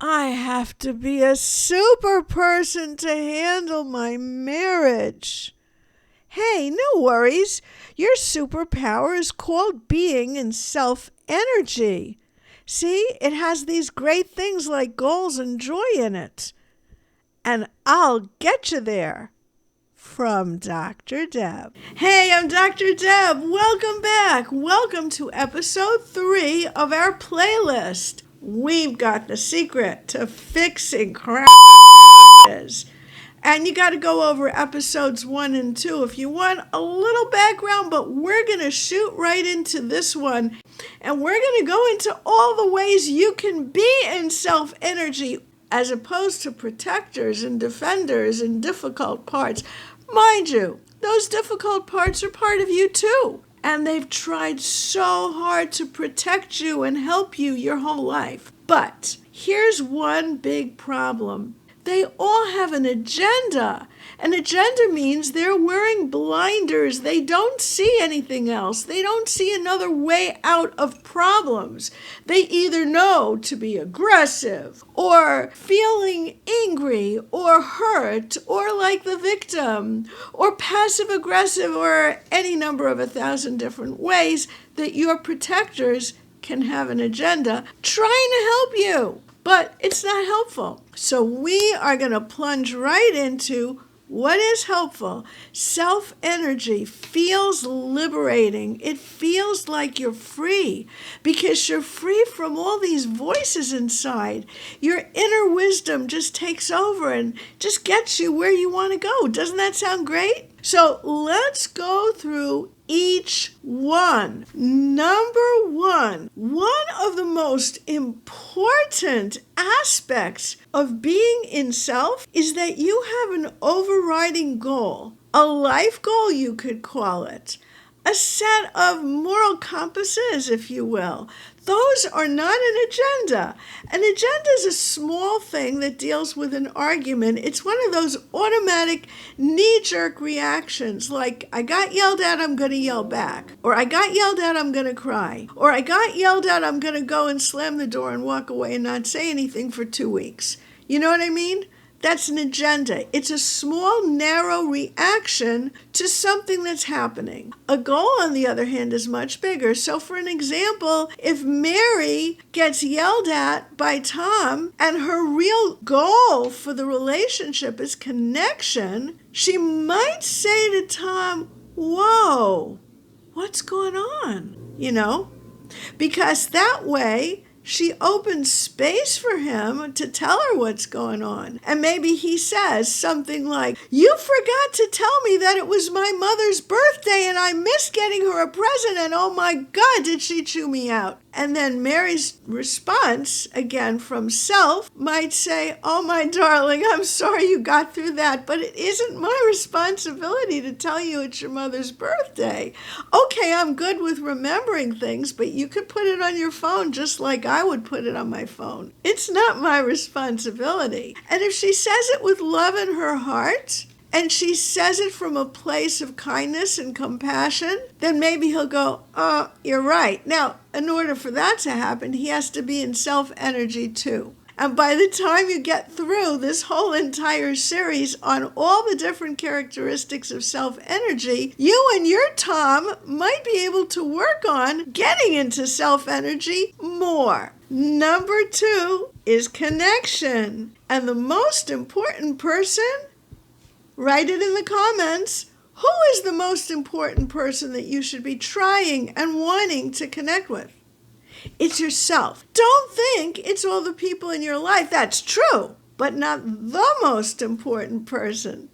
I have to be a super person to handle my marriage. Hey, no worries. Your superpower is called being in self-energy. See, it has these great things like goals and joy in it. And I'll get you there. From Dr. Deb. Hey, I'm Dr. Deb. Welcome back. Welcome to episode 3 of our playlist. We've got the secret to fixing crap. And you got to go over episodes 1 and 2 if you want a little background, but we're going to shoot right into this one. And we're going to go into all the ways you can be in self-energy as opposed to protectors and defenders and difficult parts. Mind you, those difficult parts are part of you too. And they've tried so hard to protect you and help you your whole life. But here's one big problem. They all have an agenda. An agenda means they're wearing blinders. They don't see anything else. They don't see another way out of problems. They either know to be aggressive or feeling angry or hurt or like the victim or passive aggressive or any number of 1,000 different ways that your protectors can have an agenda trying to help you. But it's not helpful. So we are going to plunge right into what is helpful. Self-energy feels liberating. It feels like you're free because you're free from all these voices inside. Your inner wisdom just takes over and just gets you where you want to go. Doesn't that sound great? So let's go through each one. Number one of the most important aspects of being in self is that you have an overriding goal, a life goal you could call it, a set of moral compasses, if you will. Those are not an agenda. An agenda is a small thing that deals with an argument. It's one of those automatic knee-jerk reactions like, I got yelled at, I'm going to yell back. Or I got yelled at, I'm going to cry. Or I got yelled at, I'm going to go and slam the door and walk away and not say anything for 2 weeks. You know what I mean? That's an agenda. It's a small, narrow reaction to something that's happening. A goal, on the other hand, is much bigger. So for an example, if Mary gets yelled at by Tom and her real goal for the relationship is connection, she might say to Tom, whoa, what's going on? You know? Because that way, she opens space for him to tell her what's going on. And maybe he says something like, you forgot to tell me that it was my mother's birthday and I missed getting her a present and oh my God, did she chew me out? And then Mary's response, again from self, might say, oh my darling, I'm sorry you got through that, but it isn't my responsibility to tell you it's your mother's birthday. Okay, I'm good with remembering things, but you could put it on your phone just like I would put it on my phone. It's not my responsibility. And if she says it with love in her heart, and she says it from a place of kindness and compassion, then maybe he'll go, oh, you're right. Now, in order for that to happen, he has to be in self-energy too. And by the time you get through this whole entire series on all the different characteristics of self-energy, you and your Tom might be able to work on getting into self-energy more. Number 2 is connection. And the most important person, write it in the comments. Who is the most important person that you should be trying and wanting to connect with? It's yourself. Don't think it's all the people in your life. That's true, but not the most important person.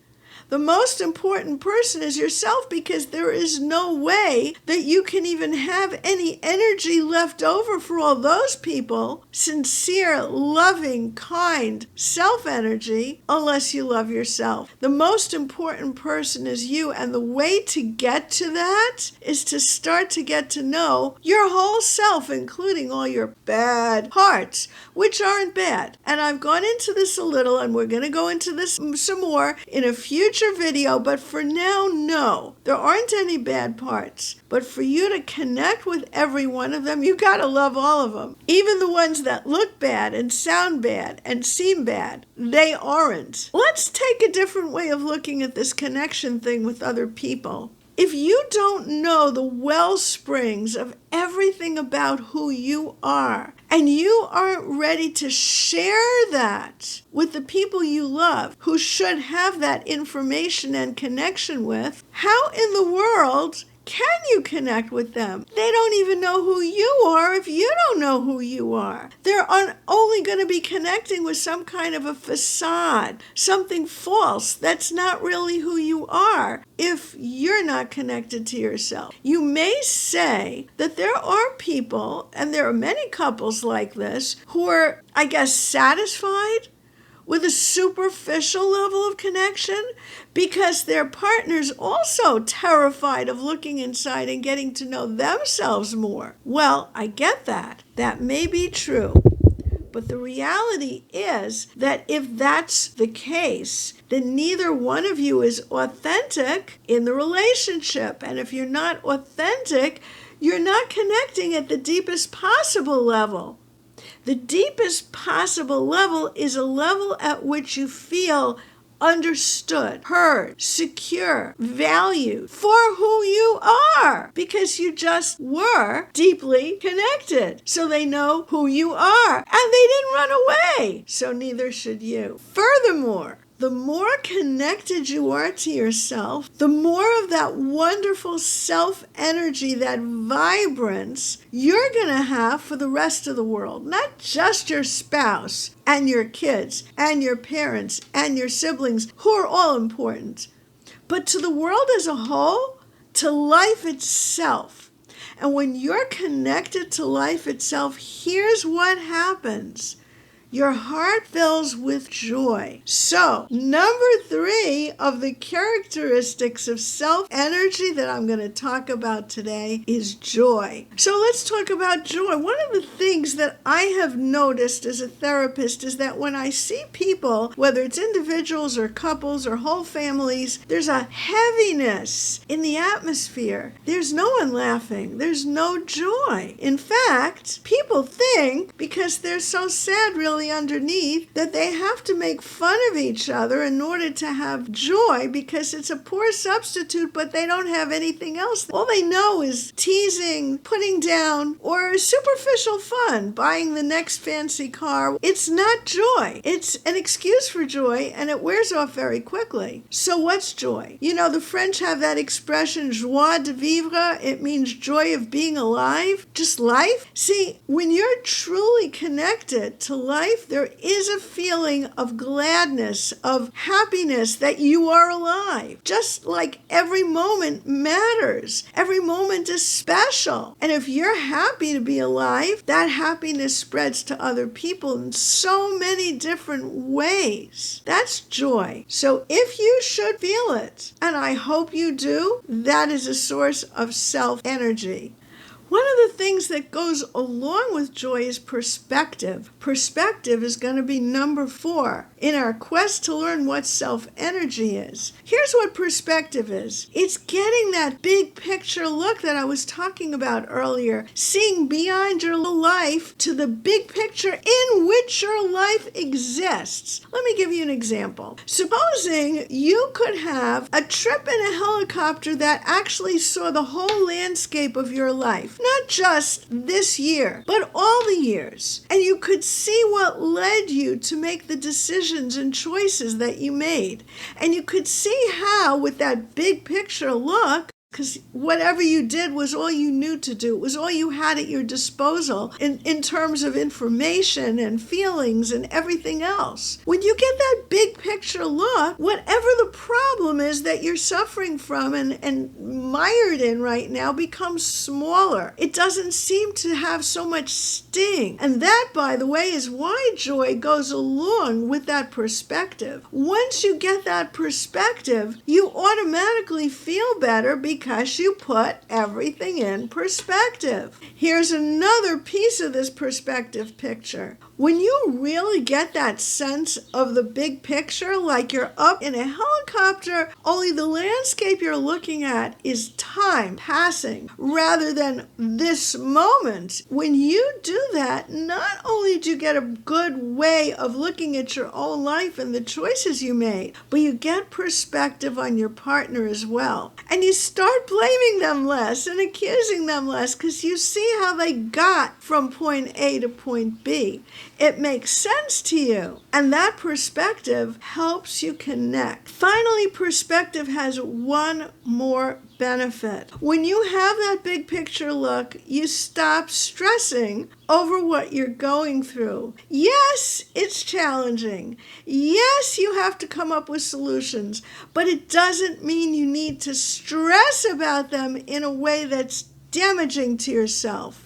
The most important person is yourself because there is no way that you can even have any energy left over for all those people, sincere, loving, kind, self-energy, unless you love yourself. The most important person is you, and the way to get to that is to start to get to know your whole self, including all your bad parts, which aren't bad. And I've gone into this a little, and we're going to go into this some more in a future future video, but for now, no. There aren't any bad parts. But for you to connect with every one of them, you gotta love all of them. Even the ones that look bad and sound bad and seem bad, they aren't. Let's take a different way of looking at this connection thing with other people. If you don't know the well springs of everything about who you are, and you aren't ready to share that with the people you love who should have that information and connection with, how in the world can you connect with them? They don't even know who you are if you don't know who you are. They're only going to be connecting with some kind of a facade, something false that's not really who you are if you're not connected to yourself. You may say that there are people, and there are many couples like this, who are, I guess, satisfied with a superficial level of connection because their partner's also terrified of looking inside and getting to know themselves more. Well, I get that. That may be true. But the reality is that if that's the case, then neither one of you is authentic in the relationship. And if you're not authentic, you're not connecting at the deepest possible level. The deepest possible level is a level at which you feel understood, heard, secure, valued for who you are, because you just were deeply connected. So they know who you are, and they didn't run away. So neither should you. Furthermore, the more connected you are to yourself, the more of that wonderful self energy, that vibrance, you're going to have for the rest of the world. Not just your spouse and your kids and your parents and your siblings, who are all important, but to the world as a whole, to life itself. And when you're connected to life itself, here's what happens. Your heart fills with joy. So, number 3 of the characteristics of self-energy that I'm going to talk about today is joy. So let's talk about joy. One of the things that I have noticed as a therapist is that when I see people, whether it's individuals or couples or whole families, there's a heaviness in the atmosphere. There's no one laughing. There's no joy. In fact, people think, because they're so sad really underneath, that they have to make fun of each other in order to have joy, because it's a poor substitute, but they don't have anything else. All they know is teasing, putting down, or superficial fun, buying the next fancy car. It's not joy. It's an excuse for joy, and it wears off very quickly. So what's joy? You know, the French have that expression, joie de vivre. It means joy of being alive, just life. See, when you're truly connected to life, there is a feeling of gladness, of happiness that you are alive. Just like every moment matters. Every moment is special. And if you're happy to be alive, that happiness spreads to other people in so many different ways. That's joy. So if you should feel it, and I hope you do, that is a source of self-energy. One of the things that goes along with joy is perspective. Perspective is going to be number 4 in our quest to learn what self-energy is. Here's what perspective is. It's getting that big picture look that I was talking about earlier, seeing beyond your life to the big picture in which your life exists. Let me give you an example. Supposing you could have a trip in a helicopter that actually saw the whole landscape of your life. Not just this year, but all the years. And you could see what led you to make the decisions and choices that you made. And you could see how, with that big picture look, because whatever you did was all you knew to do. It was all you had at your disposal in terms of information and feelings and everything else. When you get that big picture look, whatever the problem is that you're suffering from and mired in right now becomes smaller. It doesn't seem to have so much sting. And that, by the way, is why joy goes along with that perspective. Once you get that perspective, you automatically feel better because you put everything in perspective. Here's another piece of this perspective picture. When you really get that sense of the big picture, like you're up in a helicopter, only the landscape you're looking at is time passing rather than this moment. When you do that, not only do you get a good way of looking at your own life and the choices you made, but you get perspective on your partner as well. And you start blaming them less and accusing them less because you see how they got from point A to point B. It makes sense to you. And that perspective helps you connect. Finally, perspective has one more benefit. When you have that big picture look, you stop stressing over what you're going through. Yes, it's challenging. Yes, you have to come up with solutions, but it doesn't mean you need to stress about them in a way that's damaging to yourself.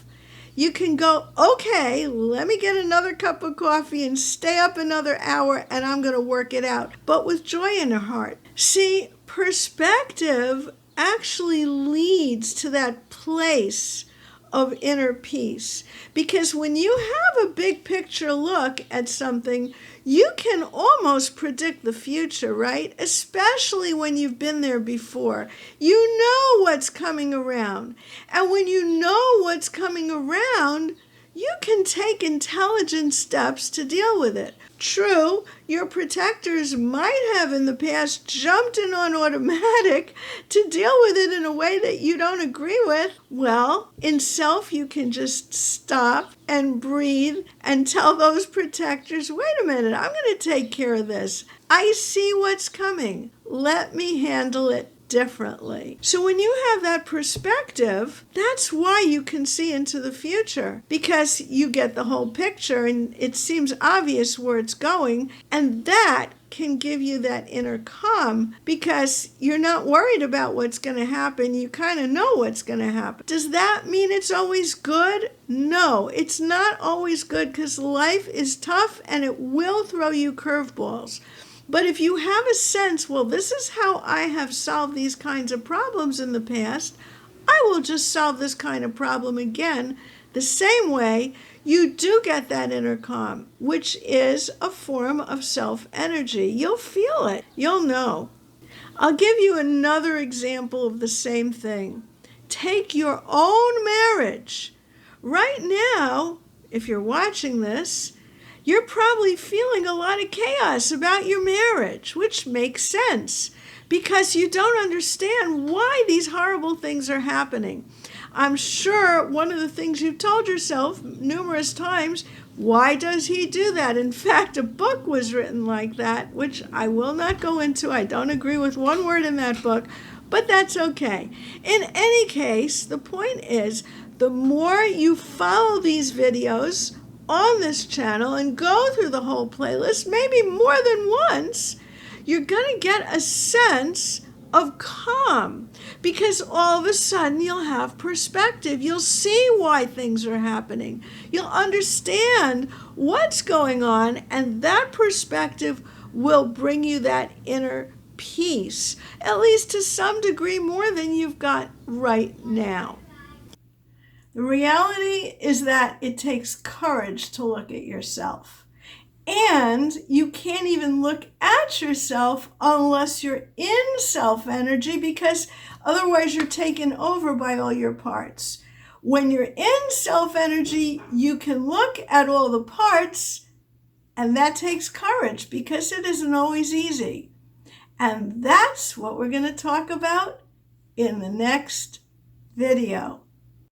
You can go, okay, let me get another cup of coffee and stay up another hour and I'm going to work it out, but with joy in your heart. See, perspective actually leads to that place of inner peace. Because when you have a big picture look at something, you can almost predict the future, right? Especially when you've been there before. You know what's coming around. And when you know what's coming around, you can take intelligent steps to deal with it. True, your protectors might have in the past jumped in on automatic to deal with it in a way that you don't agree with. Well, in self, you can just stop and breathe and tell those protectors, wait a minute, I'm going to take care of this. I see what's coming. Let me handle it differently. So when you have that perspective, that's why you can see into the future, because you get the whole picture and it seems obvious where it's going, and that can give you that inner calm because you're not worried about what's going to happen. You kind of know what's going to happen. Does that mean it's always good? No, it's not always good because life is tough and it will throw you curveballs. But if you have a sense, well, this is how I have solved these kinds of problems in the past, I will just solve this kind of problem again the same way, you do get that inner calm, which is a form of self-energy. You'll feel it. You'll know. I'll give you another example of the same thing. Take your own marriage. Right now, if you're watching this, you're probably feeling a lot of chaos about your marriage, which makes sense because you don't understand why these horrible things are happening. I'm sure one of the things you've told yourself numerous times, why does he do that? In fact, a book was written like that, which I will not go into. I don't agree with one word in that book, but that's okay. In any case, the point is, the more you follow these videos on this channel and go through the whole playlist, maybe more than once, you're going to get a sense of calm because all of a sudden you'll have perspective. You'll see why things are happening. You'll understand what's going on, and that perspective will bring you that inner peace, at least to some degree more than you've got right now. The reality is that it takes courage to look at yourself. And you can't even look at yourself unless you're in self-energy because otherwise you're taken over by all your parts. When you're in self-energy, you can look at all the parts, and that takes courage because it isn't always easy. And that's what we're going to talk about in the next video.